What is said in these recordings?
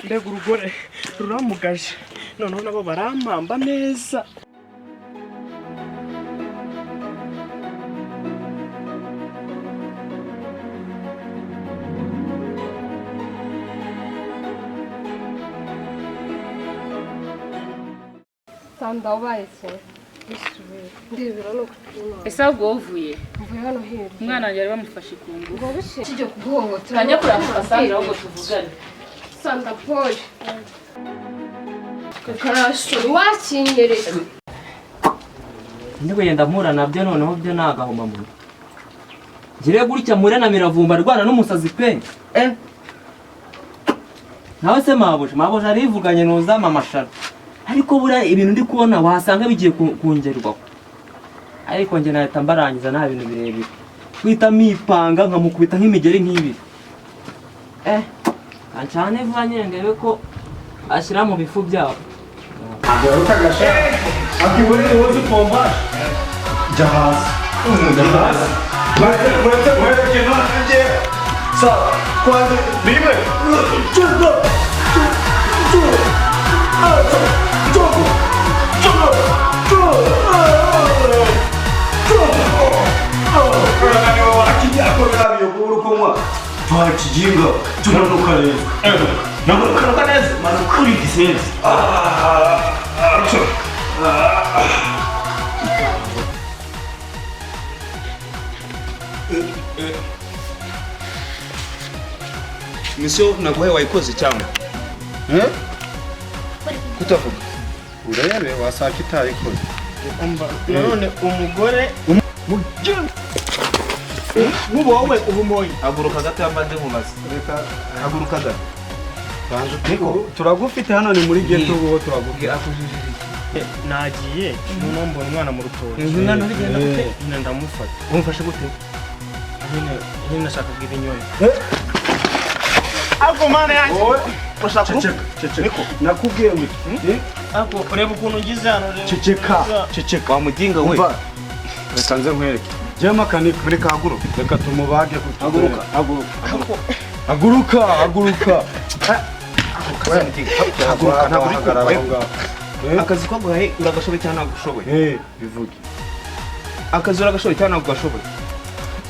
mbega urugore ruramugaje noneho nabo barampamba neza. Sanda ubaye se ndibira no kutima ese ahubwo wovuye mvuye hano hirya umwana wanjye bari bamufashe ku ngufu ngo bishe kijye kuguhongotera kanya kuramufasha Sandra ahubwo tuvugane. Sanda Paul karasho wakinyereka Ndiko yenda mpura nabyo noneho byo nagahoma mu ngire gutya mure na miravumba rwana n'umusazi pe nawe se maboje arivuganye nuzama amashara ariko bura ibintu ndi kubona wasanga bigiye kungerwaho ariko nge nahita mbarangiza nta bintu birebire kwita mipanga nkamukubita nk'imigeri nk'ibiri cyane vuba nyine ndebe ko ashyira mu bifu byabo Akibone wote pomba. Jahaz. Jahaz. Mwete keno nje. Sa, kwanza bibe. Chugo. Chugo. Chugo. Kijinga tunanuka neza nanuka neza manukuri gisenzi Misio naguhe wayikoze cyangwa kutavuga urebe wasaka itayikoze none umugore mubo wowe ubumoyi haguruka gato yambande mumaze reka haguruka gato banze turagufite hano ni muri ghetto uwo turagufite nagiye noneho mbona umwana mu rutoki umwana uri genda gute nyine ndamufata umfashe gute nyine nashaka kugira inyoye ako mana yanjye urashaka ceceka nakubwiye ngo ako ureba ukuntu ngize hano ceceka wa mudinga we reka nze nkwereke jema kaniki reka haguruka reka tumubage haguruka akazi ko guhaye uragashoboye cyane nagushoboye bivuge akazi uragashoboye cyane nagugashoboye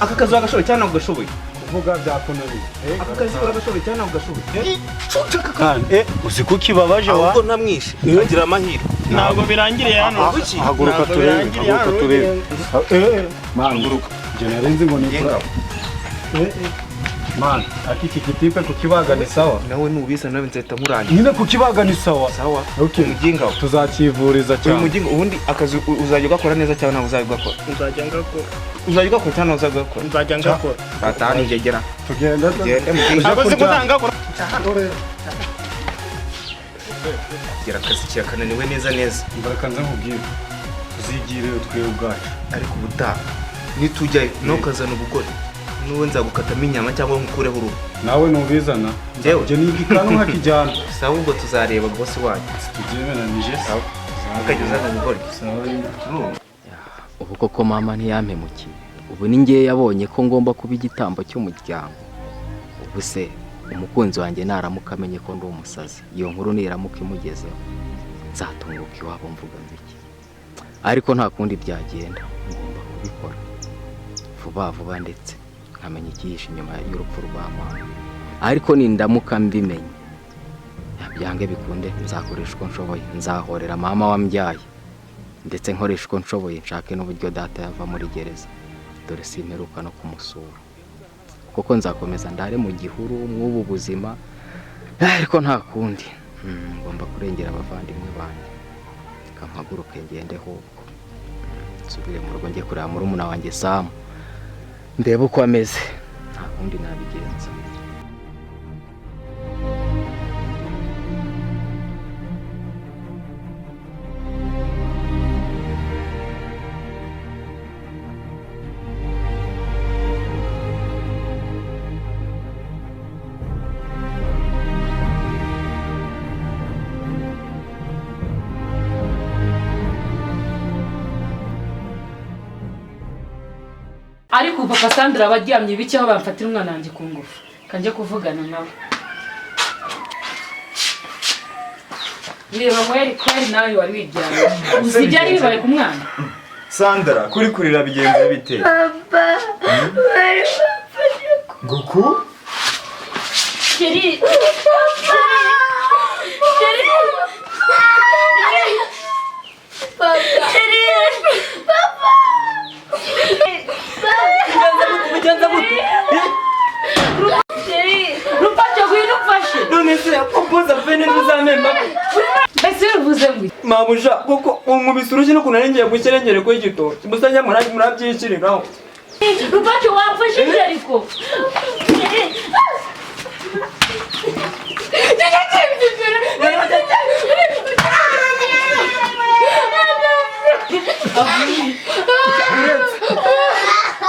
aka kazi uragashoboye cyane nagugashoboye kuvuga byakunaniye aka kazi uragashoboye cyane nagugashoboye uzi ko kibabaje wa ahubwo ntamwishe agira amahirwe ntabwo birangiriye hano haguruka turebe haguruka je narenze ngo ni man akiki kitipe kukibaga ni sawa nawe nubiza nawe nzahita nkurangira nyine kukibaga ni sawa sawa okay mujinga tuzakivuriza cyane uyu mujinga ubundi akazi uzajya ugakora neza cyane nawe uzajya ugakora uzajya ugakora cyane uzajya ugakora nzajya ngakora batani ngegera tugenda akoze ko ntangakora gira akazi kirakananiwe neza mbaraka nza nkubwire tuzigire twebwe ubwacu ariko ubutaha nitujyayo ntukazana ubugore nuwe nzagukatamo inyama cyangwa nkukureho uruhu nawe nubizana njyewe je nigikanu nkakijyana sawa ubwo tuzareba boss wanyu tugemeranije sawa ukajya uzana ubugore sawa ubu koko mama ntiyampemukiye ubu ni ngewe yabonye ko ngomba kuba igitambo cy'umuryango ubu se umukunzi wanjye naramuka amenye ko ndi umusazi iyo nkuru niramuka imugezeho nzatunguka iwabo mvuga iki ariko nta kundi byagenda ngomba kubikora vuba ndetse nkamenya ikihishe inyuma y'urupfu rwa mama ariko nindamuka mbimenye byange bikunde nzakoresha uko nshoboye nzahorera mama wambyaye ndetse nkoresha uko nshoboye nshake n'uburyo data yava muri gereza dore simperuka no kumusura kuko nzakomeza ndare mu gihuru mw'ubu buzima ariko nta kundi ngomba kurengera abavandimwe banjye kampaguruke ngende hubwo nsubire mu rugo njye kureba murumuna wanjye Sam ndebe uko ameze nta kundi nabigenza ariko papa Sandra abaryamye bike aho bamfatira umwana wanjye ku ngufu kanje kuvugana nawe niba mweri kweri nawe wari wiryamye uzi byari bibaye ku mwana Sandra kuri kurira bigenze bite Papa bari bafashe nguku Chérie. Bigenze gute? Rupacho gwino fashe None se kompoza vene ntuzamemba. ese uvuze ngo Mabuja koko umubisi urushye no kunarengeye gukerengere ko igito. Musanya murabyishiriraho. Rupacho wamfashe ariko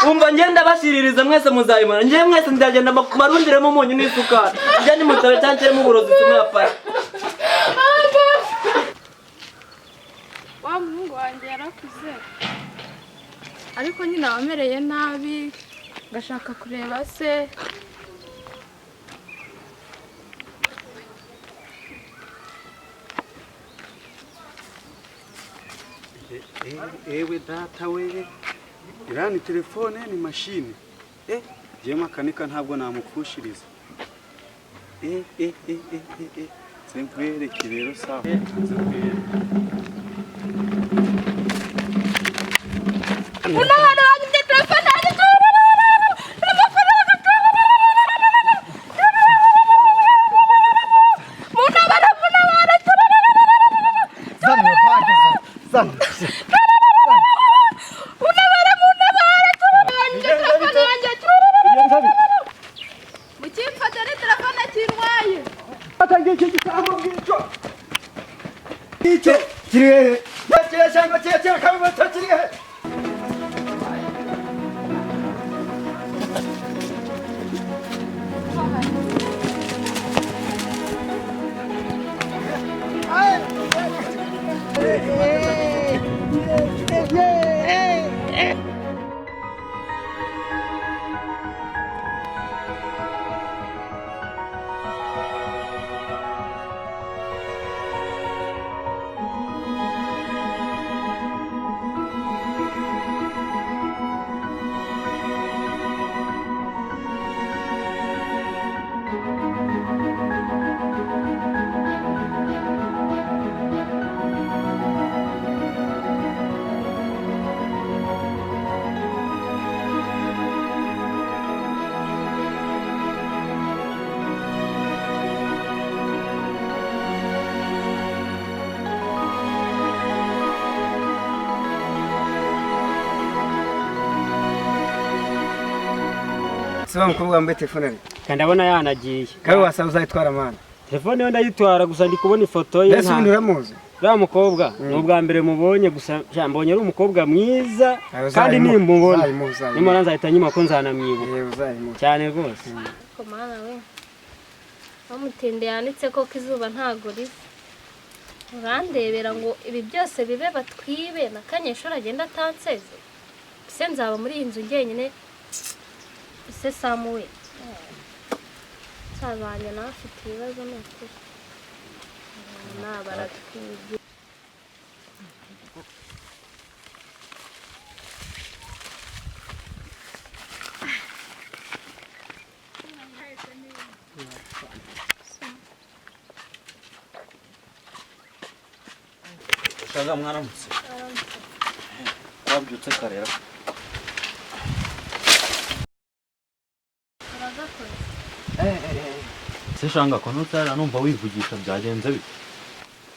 Umva ngenda bashiririza mwese muzayimana. Ngiye mwese ndagenda marundiremo umunyu n'isukari. Njye ni mutabe cyankere mu burozi tume yapara. Wa muhungu wanjye yarakuze. Ariko nyine abamereye nabi. Gashaka kureba se. Ewe data we irani telefone ni mashini je makanika ntabwo namupfushiriza Senkwereke rero sawa Unahana wanjye telefone yanjye. Mukimfatire telefone kirwaye. Atangiye iki gitambo bwicyo. Icyo kirihe. Cyangwa kabimo kirihe. Siba mukobwa wambaye telefone ari. Kandabona yanagiye. Kawe wasaba uzayitwara mana. Telefone yo ndayitwara gusa ndi kubona ifoto ye. Ese undi uramuzi? Uriya mukobwa ni ubwa mbere mubonye gusa mbonye ari umukobwa mwiza kandi nimbubona nimara nzahita nyuma ko nzanamwibuka cyane rwose. ko mana we bamutinde yanitse ko izuba ntago riva urandebera ngo ibi byose bibe batwibe na kanyeshuri agenda atanseze se nzaba muri iyi nzu njyenyine se Samuel cyabanye nawe afite ibibazo n'ukuri baratwibye Shaga mwaramutse. Wabyutse karera. Se shanga ko nutara numva wivugisha byagenze bite?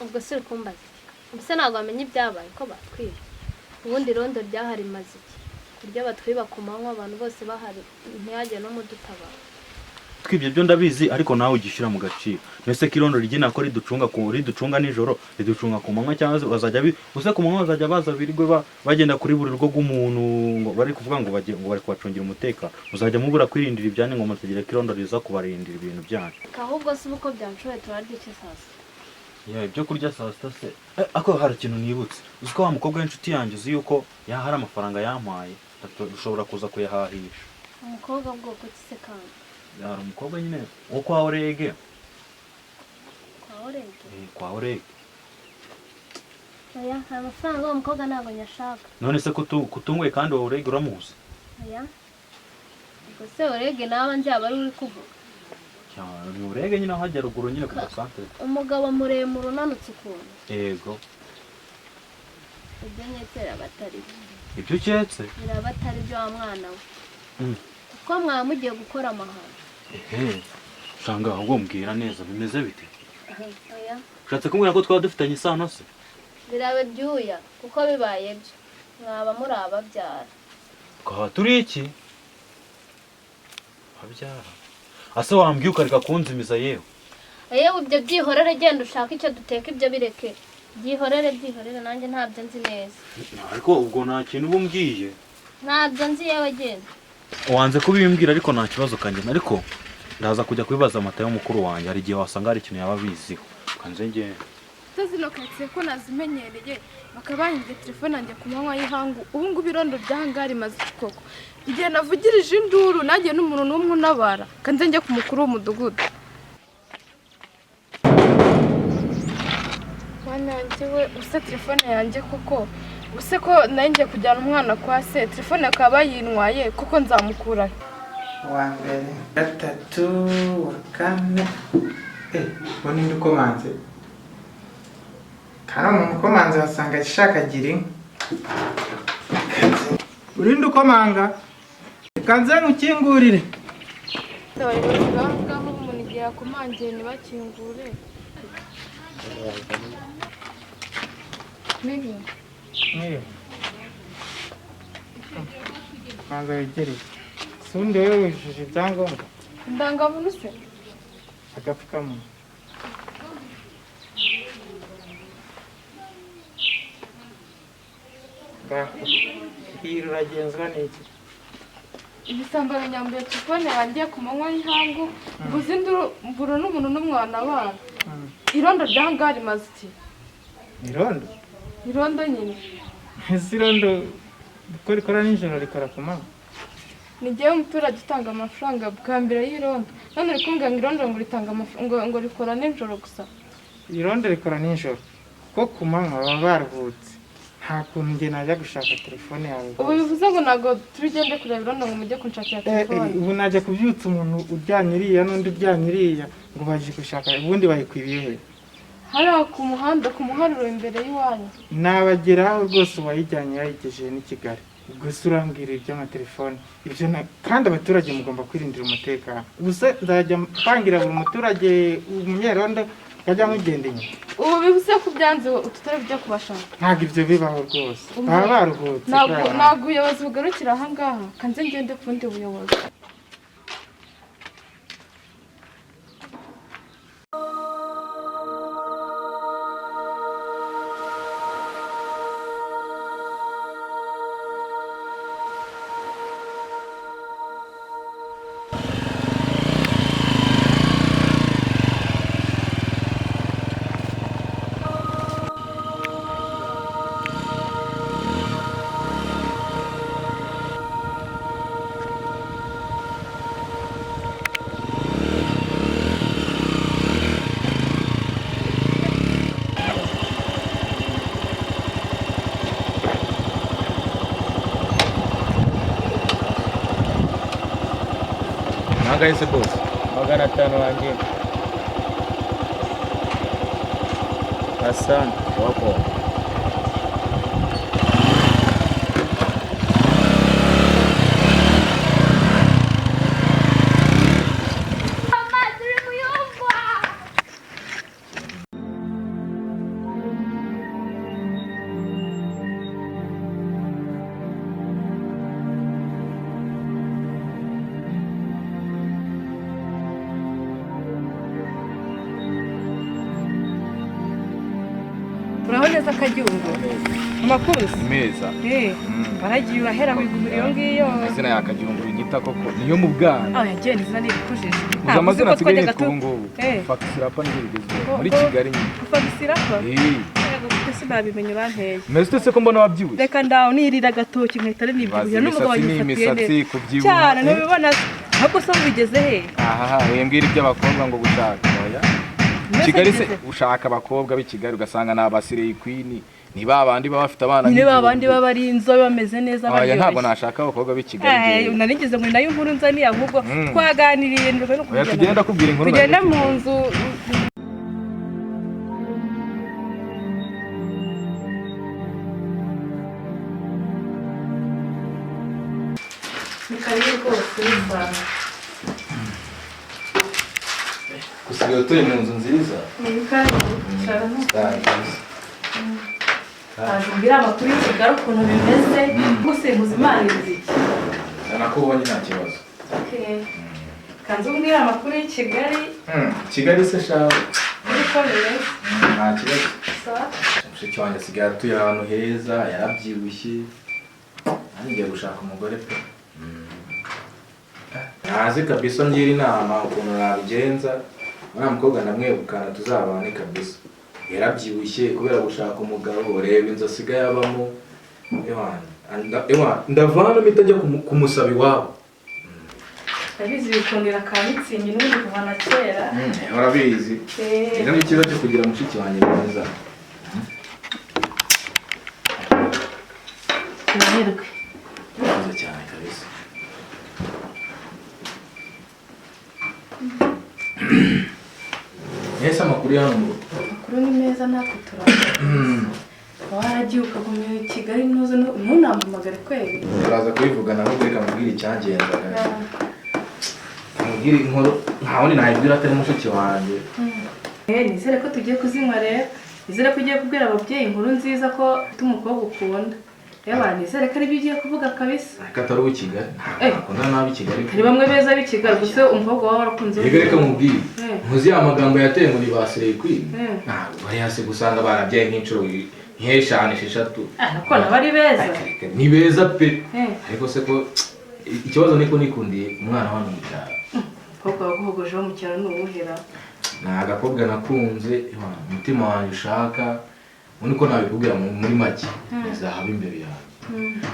ubwo se ukumbaza ubuse ntabwo bamenye ibyabaye ko batwiba ubundi rondo ryahari maze iki kurya batwiba ku manywa abantu bose bahari ntiyajye no mudutabara Twibye byo ndabizi ariko nawe ugishira mu gaciro. Nese kirondo rigina ko riducunga nijoro riducunga ku manywa cyangwa bazajya use ku manywa bazajya baza birigwe bagenda kuri buri rugo rw'umuntu ngo bari kuvuga ngo bari kubacungira umutekano. Uzajya mubura kwirindira ibyane ngo mutegere kirondo riza kubarindira ibintu byanyu. ahubwo se uko byanshoye turarya iki sasa Ibyo kurya saa sita se ako hari ikintu nibutse. Uziko wa mukobwa w'inshuti yanjye uzi yuko hari amafaranga yampaye dushobora kuza kuyahahisha. Umukobwa bwoko ki se kandi? Hari umukobwa nyine wo kwa Orege. Kwa Orege? Kwa Orege. Oya, amafaranga uwo mukobwa ntabwo nyashaka. None se kutunguye kandi uwo Orege uramuzi? Oya. Ubwo se Orege nawe nzaba ari uri kuvuga? Cyane Orege nyine hajya ruguru nyine ku santere. Umugabo muremure unanutse ukuntu. Yego. Ibyo nyetera batari. Ibyo uketse? Birabatari byo wa mwana we. Kuko mwamugiye gukora amahano. Shanga ahubwo mbwira neza bimeze bite? Oya. Ushatse kumbwira ko twaba dufitanye isano se? Birabe byuya kuko bibaye byo. Mwaba muri ababyara. Kwa turi iki? Abyara. Ase wambwiye ukareka kunzimiza yewe. Yewe ibyo byihorere genda ushaka icyo duteka ibyo bireke. Byihorere nanjye ntabyo nzi neza. Ariko ubwo nta kintu bumbwiye. Ntabyo nzi yewe genda. Wanze kubimbwira ariko nta kibazo kanjye ariko ndaza kujya kubibaza amata y'umukuru wanjye hari igihe wasanga hari ikintu yaba biziho. Kanze nge. Tazino ketse ko nazimenyereye bakabahinze telefone yanjye ku manywa y'ihangu. Ubu ngubu irondo ryahangari maze koko. Igihe navugirije induru nanjye n'umuntu n'umwe unabara. Kanze njye ku mukuru w'umudugudu. Wanyanjye we use telefone yanjye koko. Use ko nanjye kujyana umwana kwa se telefone akaba yinwaye kuko nzamukura. Wa mbere, gatatu, wa kane. Bone ndukomanze. Kana umuntu ukomanze wasanga ashaka gira. Urinde ukomanga. Kanze nkukingurire. Ngaho umuntu igihe yakomangiye ntibakingure. Nini? Niyo. Kanze wegereye. Sunde wewe wujuje ibyangombwa. Ndangamuntu se? Agapfukamunwa. Hiro uragenzwa n'iki? Ibisambaro nyambuye telefone yanjye ku manywa y'ihangu. Mbuze induru mbura n'umuntu n'umwana abana. Irondo ryahangari maze iki? Irondo? Irondo nyine. Ese irondo uko rikora nijoro rikora ku manywa? Ni jyewe umuturage utanga amafaranga bwa mbere y'irondo. None uri kumbwira ngo irondo ngo ritanga amafaranga ngo rikora nijoro gusa. Irondo rikora nijoro. Ko ku manywa baba baruhutse. Nta kuntu njye najya gushaka telefone yawe. Ubu bivuze ngo ntabwo tubigende kureba irondo ngo mujye kunshakira telefone. Ubu najya kubyutsa umuntu uryanye iriya n'undi uryanye iriya ngo baje gushaka ubundi bayikwibiye he? Hariya ku muharuro imbere y'iwanyu. Nabageraho rwose uwayijyanye yayigejeje n'i Kigali. Gusa urambwira iby'amatelefone. Ibyo kandi abaturage mugomba kwirindira umutekano. Gusa nzajya mpangira buri muturage umunyerondo kajya mugenda inyuma. Ubu bivuze ko byanze ututari byo kubashaka. Ntabwo ibyo bibaho rwose. Baba baruhutse. Ntabwo ubuyobozi bugarukira aha ngaha. Kanze ngende ku bundi buyobozi. Nangahise bose 500 wanjye. Asante wako. Uraboneza akajyungu amakuru meza baragiye urahera wigumira iyo ngiyo izina yakajyungu igita koko niyo mu bwana yagiye izina nirikujije uza amazina nsigaye nitwa ngubu Faxirapa nibigezweho muri Kigali nyine Faxirapa yego kuko sinabimenya uranteye mbese se ko mbona wabyibushye reka ndaho nirira agatoki nkahita nibyibushye n'umugabo wanyifatiye neza kubyibuha cyane ntubibona ahubwo se bigeze he aha wembwira iby'abakobwa ngo gushaka oya Kigali se ushaka abakobwa b'i Kigali ugasanga ni abasireye queen ni babandi baba bafite abana ni babandi baba ari inzobe bameze neza baryoshye ntabwo nashaka abakobwa b'i Kigali narigize ngo nayo inkuru nzaniye ahubwo twaganiriye ndwe no kugenda tugenda kubwira inkuru tugenda mu nzu gusigaye utuye mu nzu nziza mbwira amakuru y'i Kigali ukuntu bimeze gusimbuza imana inziki nakubonye nta kibazo kanze umbwira amakuru y'i Kigali Kigali se shawe ariko bimeze nta kibazo mushiki wanjye asigaye atuye ahantu heza yarabyibushye nanjye ngiye gushaka umugore pe ntazi kabisa ngira inama ukuntu nabigenza uriya mukobwa ndamwegukana tuzabane kabisa yarabyibushye kubera gushaka umugabo reba inzu asigaye abamo ndavana mpita njya kumusaba iwabo ndabizi bikundira ka mitsingi n'ubundi kuva na kera urabizi rero ni ikibazo cyo kugira mushiki wanjye mwiza kirahirwe mwiza cyane kabisa Ese amakuru ya hano amakuru ni meza natwe turabona waragiye ukagumira i Kigali ntuze ntunampamagare kweri turaza kubivugana no kureka mubwira icyagendaga mubwira inkuru nta wundi nayibwira atari mushiki wanjye nizere ko tugiye kuzinywa rero nizere ko ugiye kubwira ababyeyi inkuru nziza ko ufite umukobwa ukunda reba nizere ko aribyo ugiye kuvuga kabisa ariko atari uw'i Kigali ntakunda n'ab'i Kigali hari bamwe beza b'i Kigali gusa umukobwa wawe warakunze reka mubwire ntuzi ya magambo yateye ngo ni basireye queen ntabwo bari hasi gusanga barabyaye nk'inshuro nk'eshanu esheshatu ariko nabo ari beza ni beza pe ariko se ko ikibazo niko nikundiye umwana hano mu cyaro umukobwa waguhogojeho mu cyaro ni uwuhera ni agakobwa nakunze umutima wanjye ushaka ubundi ko nabikubwira muri make zahaba imbere yawe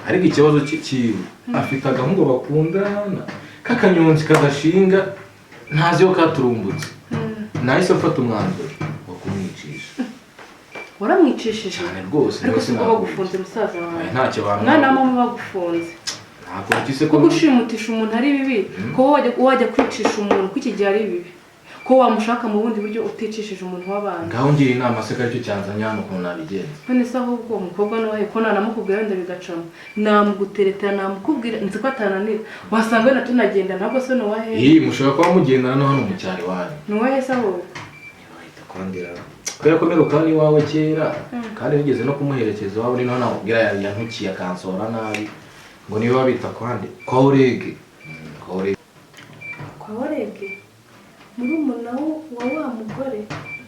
ariko ikibazo cyiwe afite agahungu bakundana k'akanyonzi kadashinga ntazi yo katurumbutse nahise mfata umwanzuro wo kumwicisha waramwicishije cyane rwose ariko si ko bagufunze musaza wawe ntacyo bamwe mwana wa mama bagufunze ntabwo bikise ko gushimutisha umuntu ari bibi ko wajya kwicisha umuntu ko iki gihe ari bibi ko wamushaka mu bundi buryo uticishije umuntu w'abandi ngaho ngira inama se ko aricyo cyanzanye hano ukuntu nabigenza none se ahubwo umukobwa n'uwahe ko nanamukubwira wenda bigacamo namuguteretera namukubwira nzi ko atananira wasanga wenda tunagenda ntabwo se n'uwahe mushobora kuba mugendana no hano mu cyaro iwanyu n'uwahe se ahubwo wahita kwandira kubera ko mperuka n'iwawe kera kandi nigeze no kumuherekeza iwabo ni naho namubwira yantukiye akansora nabi ngo niba babita kwande kwa orege muri umuntu wa wa mugore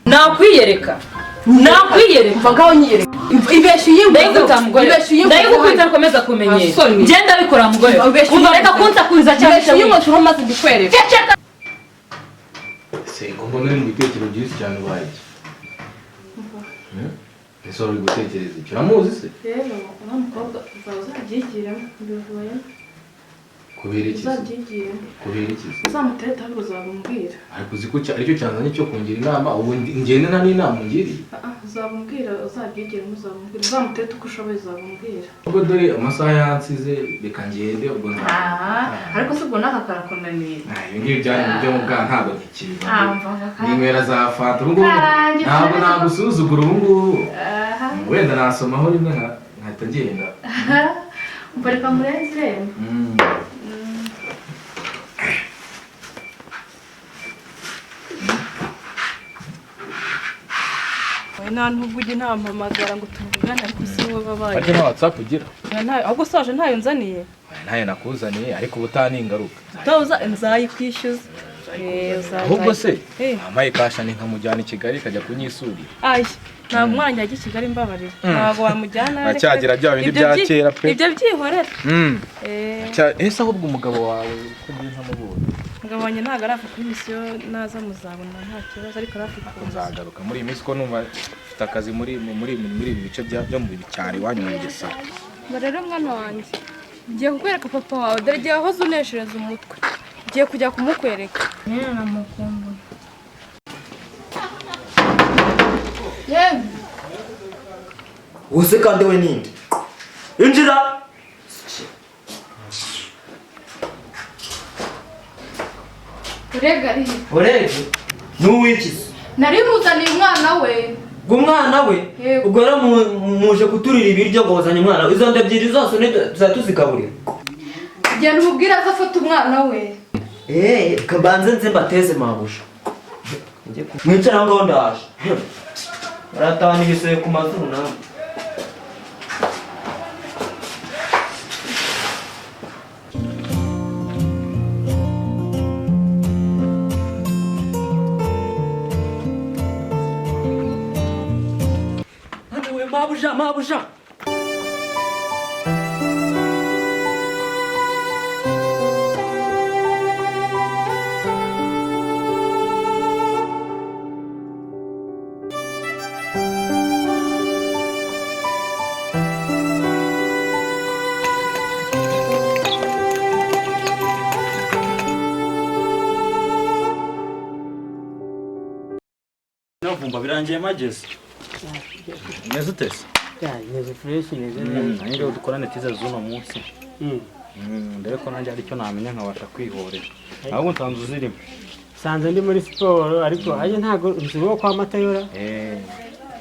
nakwiyereka mvaga unyiyereka ibeshu ndayiguta mugore ndayigukwita komeza kumenyera ngenda bikora mugore reka kunsakuza cyane ibeshu y'umuntu maze ndikwereka se ngomba nari mu bitekerezo byinshi cyane ubaye ese uri gutekereza icyo uramuzi se rero uno mukobwa uzabyigiramo mbivuye kubera iki uzabyigiramo kubera iki uzamutereta ahubwo uzabumubwira ariko uzi ko aricyo cyanzanye cyo kungira inama ubu ngende nta n'inama ungiriye uzabumubwira uzabyigiramo uzabumubwira uzamutereta uko ushoboye uzabumubwira ubwo dore amasaha yansize reka ngende ubwo ariko se ubwo n'aka karakunaniye ibi ngibi byari mu byo mu bwana ntabwo ntikiba n'inywera za fanta ubu ngubu ntabwo nagusuzugura ubu ngubu wenda nasomaho rimwe nkahita ngenda mbareka murenzi rero nta ntubwo ujya ntampamagara ngo tuvugane ariko si wowe babaye ariko nta WhatsApp ugira ahubwo soje ntayo nzaniye ntayo nakuzaniye ariko ubutaha ni ingaruka nzayikwishyuza ahubwo se amaye kasha ni nkamujyana i Kigali kajya kunyisurira. Ay, ntabwo umwana ajya i Kigali mbabarira. Ntabwo wamujyana. Acyagira bya bindi bya kera pe. Ibyo byihorera. Ese ahubwo umugabo wawe ko ndi ntamubonye. Umugabo wanjye ntabwo arafa kuri misiyo naza muzabona nta kibazo ariko arafite. Nzagaruka muri iyi minsi ko numva mfite akazi muri ibi bice byo mu cyari wanyu mu Gisaka. Rero mwana wanjye ngiye kukwereka papa wawe dore igihe wahoze uneshereza umutwe ngiye kujya kumukwereka. Namukumbuye. Yewe Use kandi we ninde? Injira. Urega ari. Urege? Nuwikize. Nari muzaniye umwana we. Umwana we? Ubwo rero muje kuturira ibiryo ngo wazanye umwana. Izo ndabyiri zose tuzatuzigaburira. Genda umubwire aza afata umwana we. Kabanze nze mbateze mabusha. Mwicara ngo ndaje. Baratahana ibisebe ku mazuru nawe. Mabuja. Navumba birangiye mageze. Neza utese? Neza fresh neza. Nanjye dukorane tiza z'uno munsi. Ndebe ko nanjye aricyo namenya nkabasha kwihorera. Ahubwo nsanze uzirimo. Sanze ndi muri siporo ariko aje ntago nzibo kwa Matayora.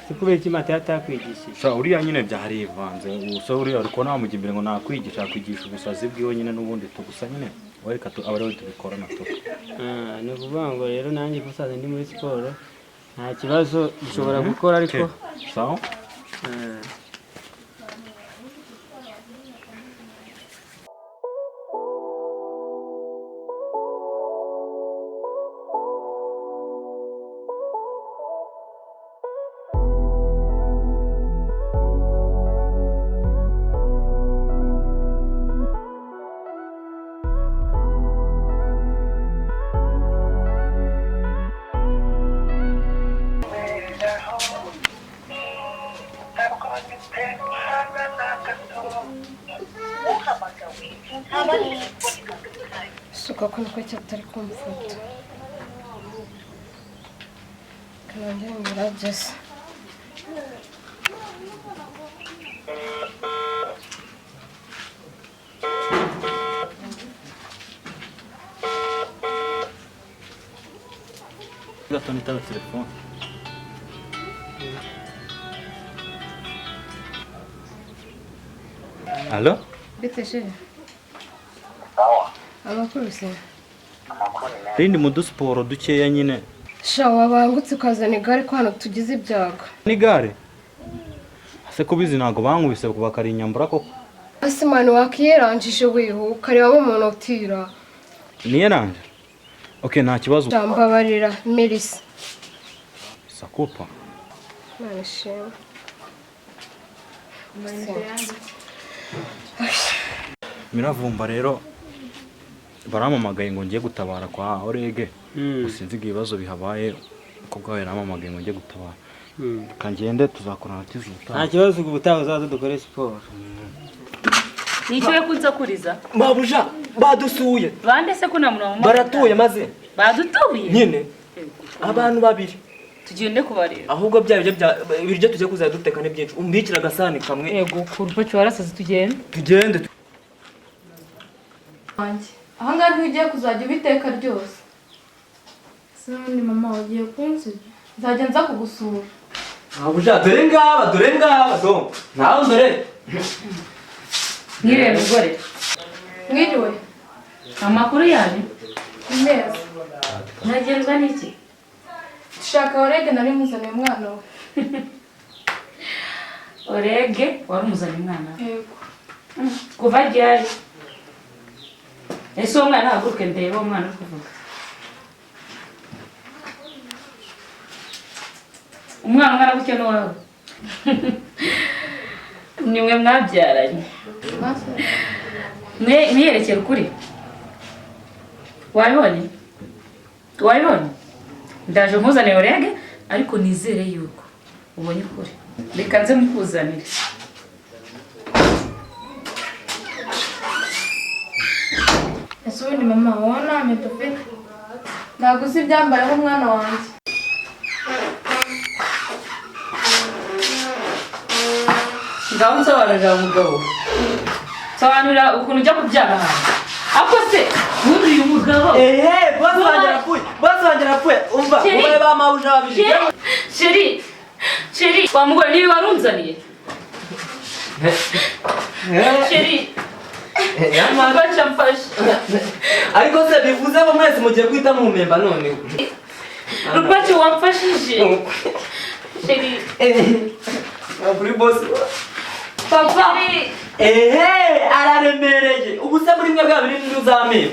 Sikubera iki Mata yatakwigishije. Sha uriya nyine byari ivanze. Uso uriya ariko namujya imbere ngo nakwigisha kwigisha ubusazi bwiwe nyine n'ubundi tugusa nyine. Wareka abari tubikorana to. Ni ukuvuga ngo rero nanjye gusaza ndi muri siporo. Nta kibazo ushobora gukora ariko sawa. Suka ko nuko cyatari kumfuta. Kanjye ngirageze. Gatoni taba telefone. Allo? Biteshe. Amakuru se. Rindi mu dusiporo dukeya nyine. Sha wabangutse ukazana igare ko hano tugize ibyago. Ni gare? Ase kubizi nago bankubise bakarinyambura koko. Asimani wakiyeranjije wihu ukareba umuntu utira. Niyeranje? Okay, nta kibazo. Jambabarira Melissa. Sakopa. Nashema. Miravumba rero baramamagaye ngo ngiye gutabara kwa Orege. Usinzi ibibazo bihabaye ko bwawe ramamagaye ngo ngiye gutabara. Kangende tuzakorana tizuta. Nta kibazo ubutaha uzaza dukore siporo. Nicyo yakunze kuriza. Mabuja badusuye. Bande se ko namuna mu. Baratuye maze. Badutuye. Nyine. Abantu babiri. Tugende kubarira. Ahubwo ibiryo tujye kuzaduteka ne byinshi. Umbikira gasani kamwe. Yego kurupa cyo warasaze tugende. Tugende. Aha ngaha ntugiye kuzajya ubiteka ryose. Sandi mama wagiye kunsiga. Nzajya nza kugusura. Mabuja dore ngaba do. Nawe mbere. Ngire mugore. Mwiriwe. Amakuru yanyu? Neza. Nagenzwa n'iki? Shaka Orege nari muzaniye umwana we. Orege wari muzaniye umwana? Yego. Kuva ryari? Ese umwana haguruke ndeba umwana uri kuvuga. umwana ungana gutyo n'uwawe nimwe mwabyaranye mwiyerekera ukuri wabibonye ndaje nkuzanire urege ariko nizere yuko ubonye ukuri reka nze mukuzanire ese ubundi mama wowe nta mpeta ufite ntabwo uzi ibyambayeho umwana wanjye ngaho nsobanurira umugabo sobanurira ukuntu ujya kubyara hanze ako se ubundi uyu mugabo bose wanjye arapfuye umva umwe bamawuje babiri sheri wa mugore niwe warunzaniye sheri mfasha ariko se bivuze ko mwese mugiye guhita muhumemba none rupaci wamfashije sheri kuri bosi papa araremereye ubu se muri mwe bwa biri n'uzamira